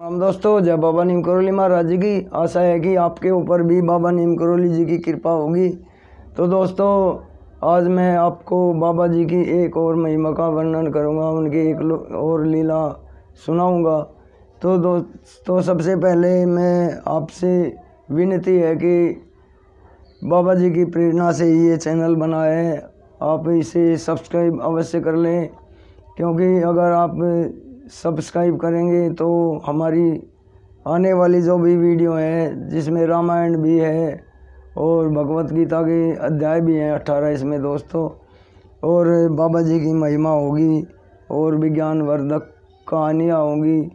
हम दोस्तों, जय बाबा नीम करोली महाराज जी की। आशा है कि आपके ऊपर भी बाबा नीम करोली जी की कृपा होगी। तो दोस्तों, आज मैं आपको बाबा जी की एक और महिमा का वर्णन करूंगा, उनकी एक और लीला सुनाऊंगा। तो दोस्तों, सबसे पहले मैं आपसे विनती है कि बाबा जी की प्रेरणा से ये चैनल बना है, आप इसे सब्सक्राइब अवश्य कर लें, क्योंकि अगर आप सब्सक्राइब करेंगे तो हमारी आने वाली जो भी वीडियो है, जिसमें रामायण भी है और भगवत गीता के अध्याय भी हैं 18 इसमें दोस्तों, और बाबा जी की महिमा होगी और विज्ञान वर्धक कहानियाँ होंगी,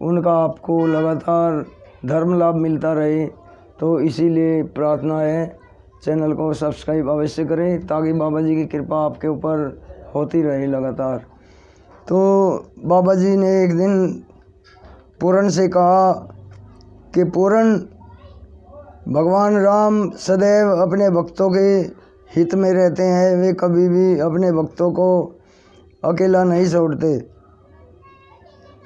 उनका आपको लगातार धर्म लाभ मिलता रहे। तो इसीलिए प्रार्थना है, चैनल को सब्सक्राइब अवश्य करें ताकि बाबा जी की कृपा आपके ऊपर होती रहे लगातार। तो बाबा जी ने एक दिन पूरन से कहा कि पूरन, भगवान राम सदैव अपने भक्तों के हित में रहते हैं, वे कभी भी अपने भक्तों को अकेला नहीं छोड़ते।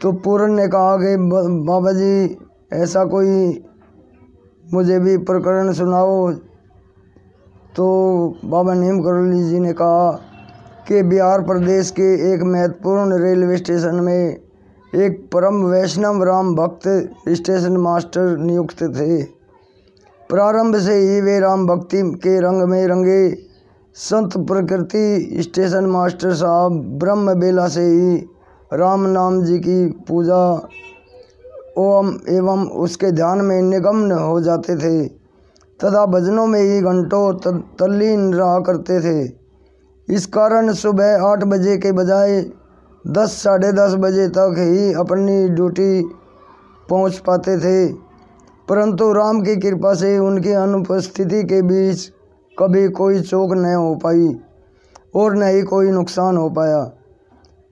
तो पूरन ने कहा कि बाबा जी, ऐसा कोई मुझे भी प्रकरण सुनाओ। तो बाबा नीम करोली जी ने कहा कि बिहार प्रदेश के एक महत्वपूर्ण रेलवे स्टेशन में एक परम वैष्णव राम भक्त स्टेशन मास्टर नियुक्त थे। प्रारंभ से ही वे राम भक्ति के रंग में रंगे संत प्रकृति स्टेशन मास्टर साहब ब्रह्म बेला से ही राम नाम जी की पूजा एवं उसके ध्यान में निमग्न हो जाते थे तथा भजनों में ही घंटों तल्लीन रहा करते थे। इस कारण सुबह 8 बजे के बजाय 10 साढ़े 10 बजे तक ही अपनी ड्यूटी पहुंच पाते थे, परंतु राम की कृपा से उनकी अनुपस्थिति के बीच कभी कोई चूक न हो पाई और न ही कोई नुकसान हो पाया।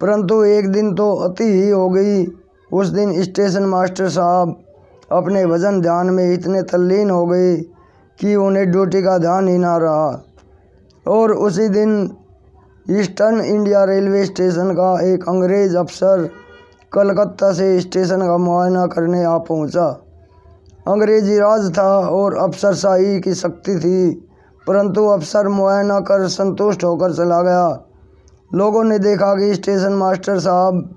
परंतु एक दिन तो अति ही हो गई। उस दिन स्टेशन मास्टर साहब अपने भजन ध्यान में इतने तल्लीन हो गए कि उन्हें ड्यूटी का ध्यान ही ना रहा। और उसी दिन ईस्टर्न इंडिया रेलवे स्टेशन का एक अंग्रेज अफसर कलकत्ता से स्टेशन का मुआयना करने आ पहुंचा। अंग्रेजी राज था और अफसरशाही की शक्ति थी, परंतु अफसर मुआयना कर संतुष्ट होकर चला गया। लोगों ने देखा कि स्टेशन मास्टर साहब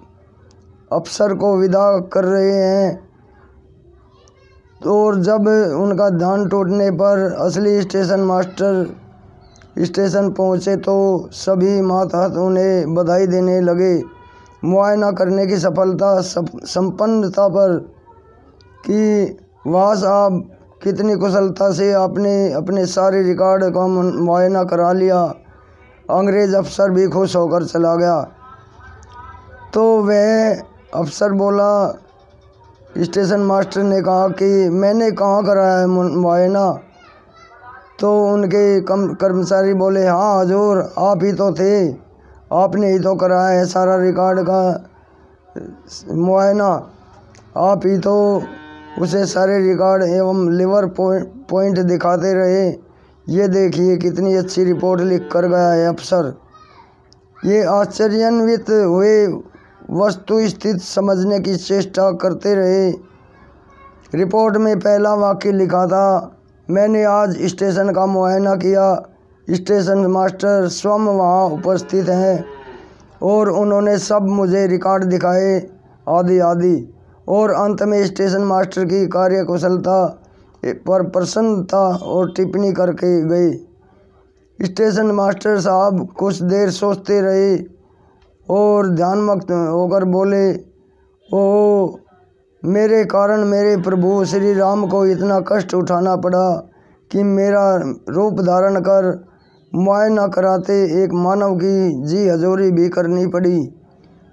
अफसर को विदा कर रहे हैं, और जब उनका ध्यान टूटने पर असली स्टेशन मास्टर स्टेशन पहुंचे तो सभी मातहत उन्हें बधाई देने लगे मुआयना करने की सफलता संपन्नता पर कि वाह साहब, कितनी कुशलता से आपने अपने सारे रिकॉर्ड का मुआयना करा लिया। अंग्रेज अफसर भी खुश होकर चला गया। तो वह अफसर बोला, स्टेशन मास्टर ने कहा कि मैंने कहाँ कराया है मुआयना? तो उनके कर्मचारी बोले, हाँ हजूर, आप ही तो थे, आपने ही तो कराया है सारा रिकॉर्ड का मुआयना, आप ही तो उसे सारे रिकॉर्ड एवं लिवर पॉइंट दिखाते रहे। ये देखिए कितनी अच्छी रिपोर्ट लिख कर गया है अफसर। ये आश्चर्यान्वित हुए वस्तु स्थिति समझने की चेष्टा करते रहे। रिपोर्ट में पहला वाक्य लिखा था, मैंने आज स्टेशन का मुआयना किया, स्टेशन मास्टर स्वयं वहां उपस्थित हैं और उन्होंने सब मुझे रिकॉर्ड दिखाए आदि आदि। और अंत में स्टेशन मास्टर की कार्यकुशलता पर प्रसन्नता और टिप्पणी करके गए। स्टेशन मास्टर साहब कुछ देर सोचते रहे और ध्यानमग्न होकर बोले, ओह, मेरे कारण मेरे प्रभु श्री राम को इतना कष्ट उठाना पड़ा कि मेरा रूप धारण कर मुआयना कराते एक मानव की जी हजूरी भी करनी पड़ी।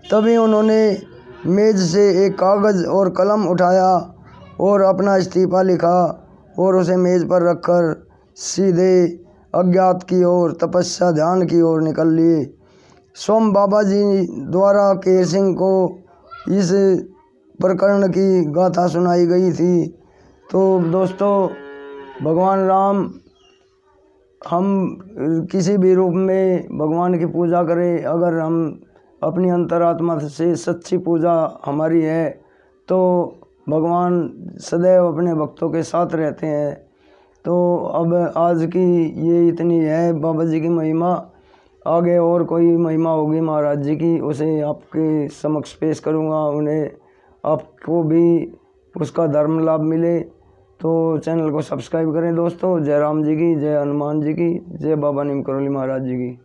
तभी उन्होंने मेज से एक कागज़ और कलम उठाया और अपना इस्तीफा लिखा और उसे मेज पर रखकर सीधे अज्ञात की ओर, तपस्या ध्यान की ओर निकल लिए। स्वयं बाबा जी द्वारा केर सिंह को इस प्रकरण की गाथा सुनाई गई थी। तो दोस्तों, भगवान राम, हम किसी भी रूप में भगवान की पूजा करें, अगर हम अपनी अंतरात्मा से सच्ची पूजा हमारी है तो भगवान सदैव अपने भक्तों के साथ रहते हैं। तो अब आज की ये इतनी है बाबा जी की महिमा। आगे और कोई महिमा होगी महाराज जी की, उसे आपके समक्ष पेश करूँगा। उन्हें आपको भी उसका धर्म लाभ मिले तो चैनल को सब्सक्राइब करें दोस्तों। जय राम जी की, जय हनुमान जी की, जय बाबा नीम करोली महाराज जी की।